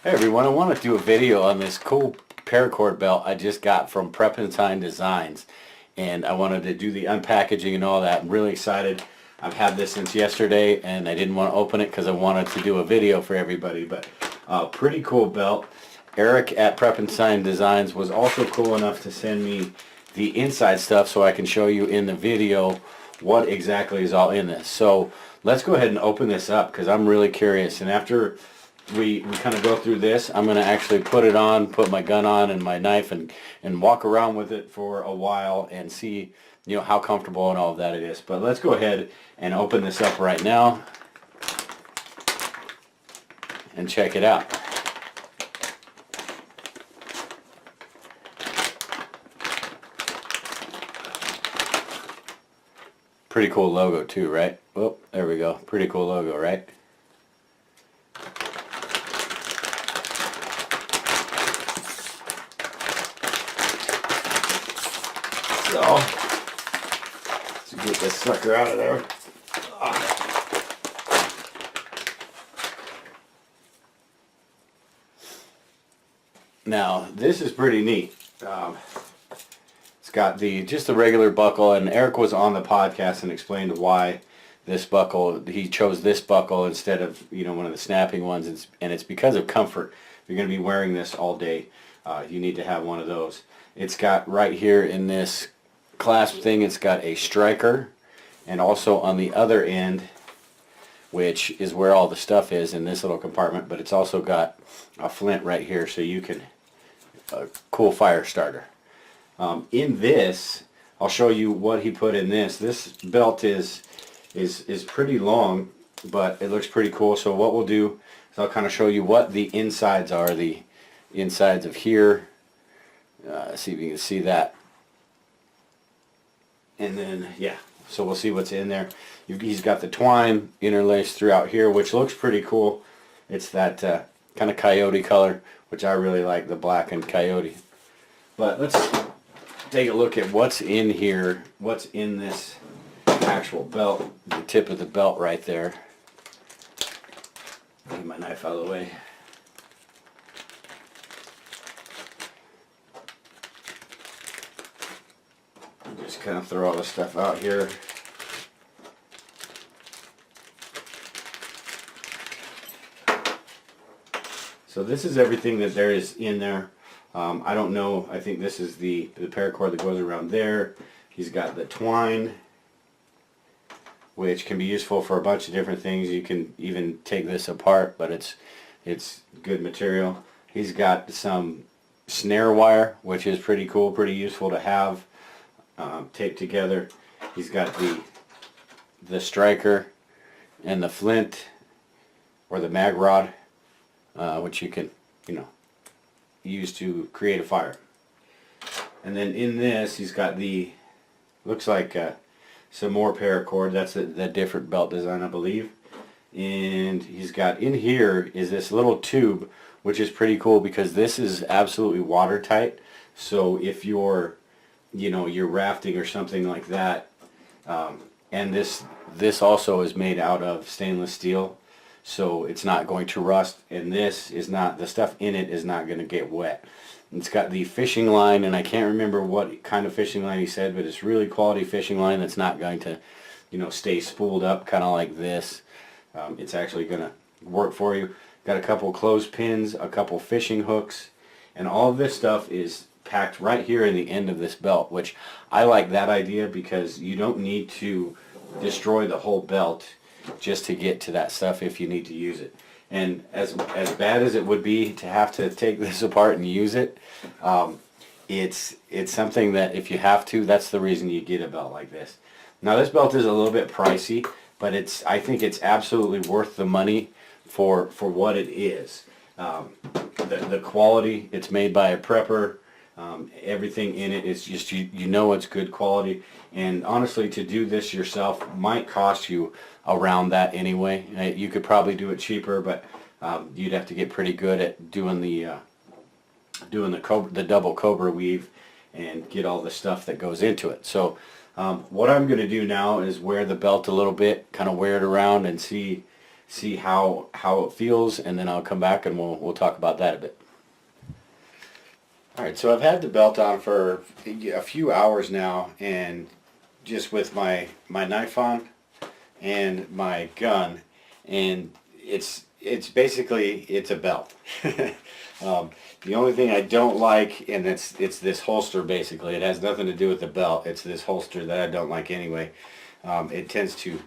Hey everyone, I want to do a video on this cool paracord belt I just got from Prepinstein Designs, and I wanted to do the unpackaging and all that. I'm really excited. I've had this since yesterday and I didn't want to open it because I wanted to do a video for everybody, but pretty cool belt. Eric at Prepinstein Designs was also cool enough to send me the inside stuff so I can show you in the video what exactly is all in this. So let's go ahead and open this up because I'm really curious, and after we kind of go through this, I'm going to actually put it on, put my gun on and my knife, and walk around with it for a while and see, you know, how comfortable and all of that it is. But let's go ahead and open this up right now and check it out. Pretty cool logo too, right? Oh, there we go. Pretty cool logo, right? So, let's get this sucker out of there. Now, this is pretty neat. It's got just the regular buckle, and Eric was on the podcast and explained why this buckle, he chose this buckle instead of, you know, one of the snapping ones, and it's because of comfort. If you're going to be wearing this all day, you need to have one of those. It's got right here in this clasp thing, it's got a striker, and also on the other end, which is where all the stuff is in this little compartment, but it's also got a flint right here so you can, a cool fire starter. In this, I'll show you what he put in this. This belt is pretty long, but it looks pretty cool. So what we'll do is I'll kind of show you what the insides are, the insides of here. See if you can see that. And then, yeah, so we'll see what's in there. He's got the twine interlaced throughout here, which looks pretty cool. It's that kind of coyote color, which I really like, the black and coyote. But let's take a look at what's in here, what's in this actual belt, the tip of the belt right there. Get my knife out of the way. Just kind of throw all this stuff out here. So this is everything that there is in there. I don't know, I think this is the paracord that goes around there. He's got the twine, which can be useful for a bunch of different things. You can even take this apart, but it's good material. He's got some snare wire, which is pretty cool, pretty useful to have taped together. He's got the striker and the flint, or the mag rod, which you can, you know, use to create a fire. And then in this, he's got looks like some more paracord. That's the different belt design, I believe. And he's got in here is this little tube, which is pretty cool because this is absolutely watertight. So if you're, you know, you're rafting or something like that, and this also is made out of stainless steel, so it's not going to rust, and this is not, the stuff in it is not going to get wet. It's got the fishing line, and I can't remember what kind of fishing line he said, but it's really quality fishing line that's not going to, you know, stay spooled up kind of like this. It's actually going to work for you. Got a couple clothespins, a couple fishing hooks, and all of this stuff is packed right here in the end of this belt, which I like that idea because you don't need to destroy the whole belt just to get to that stuff if you need to use it. And as bad as it would be to have to take this apart and use it, it's something that if you have to, that's the reason you get a belt like this. Now this belt is a little bit pricey, but I think it's absolutely worth the money for what it is. The quality, it's made by a prepper. Everything in it is just, you know it's good quality, and honestly to do this yourself might cost you around that anyway. You could probably do it cheaper, but you'd have to get pretty good at doing the double cobra weave and get all the stuff that goes into it. So what I'm going to do now is wear the belt a little bit, kind of wear it around and see see how it feels, and then I'll come back and we'll talk about that a bit. Alright, so I've had the belt on for a few hours now, and just with my knife on and my gun, and it's basically a belt. The only thing I don't like, and it's this holster basically. It has nothing to do with the belt. It's this holster that I don't like anyway. It tends to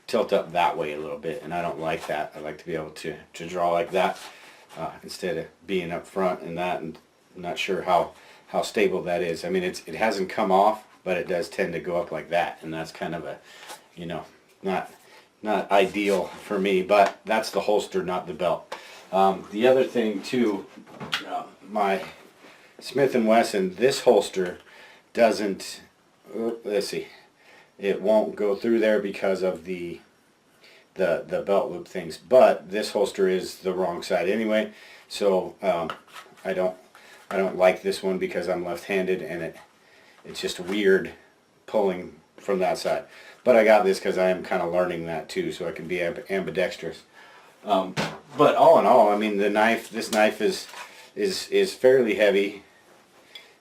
tilt up that way a little bit, and I don't like that. I like to be able to draw like that instead of being up front and that. And I'm not sure how stable that is. I mean, it hasn't come off, but it does tend to go up like that, and that's kind of a, you know, not ideal for me. But that's the holster, not the belt. The other thing too, my Smith & Wesson, this holster doesn't, let's see, it won't go through there because of the belt loop things, but this holster is the wrong side anyway, so I don't like this one because I'm left-handed, and it's just weird pulling from that side. But I got this because I am kind of learning that too, so I can be ambidextrous. But all in all, I mean, this knife is fairly heavy.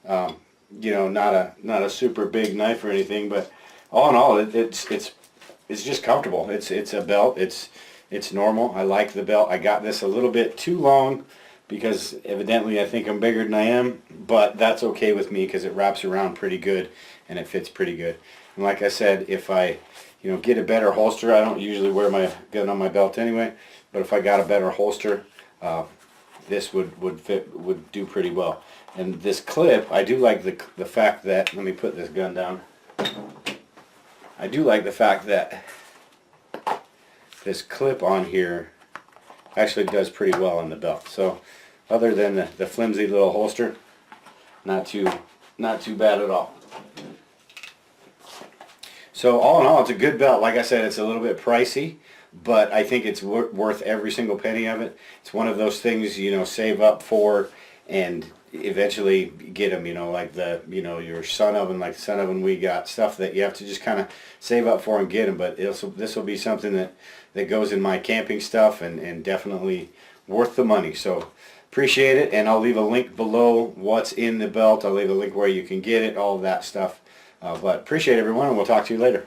You know, not a super big knife or anything, but all in all, it's just comfortable. It's a belt. It's normal. I like the belt. I got this a little bit too long because evidently I think I'm bigger than I am, but that's okay with me because it wraps around pretty good and it fits pretty good. And like I said, if I get a better holster, I don't usually wear my gun on my belt anyway, but if I got a better holster, this would do pretty well. And this clip, I do like the fact that, let me put this gun down. I do like the fact that this clip on here actually does pretty well on the belt. So other than the flimsy little holster, not too bad at all. So all in all, it's a good belt. Like I said, it's a little bit pricey, but I think it's worth every single penny of it. It's one of those things, save up for and eventually get them, like your sun oven, like the sun oven we got, stuff that you have to just kind of save up for and get them. But this will be something that goes in my camping stuff, and definitely worth the money. So appreciate it, and I'll leave a link below what's in the belt. I'll leave a link where you can get it, all of that stuff. But appreciate it, everyone, and we'll talk to you later.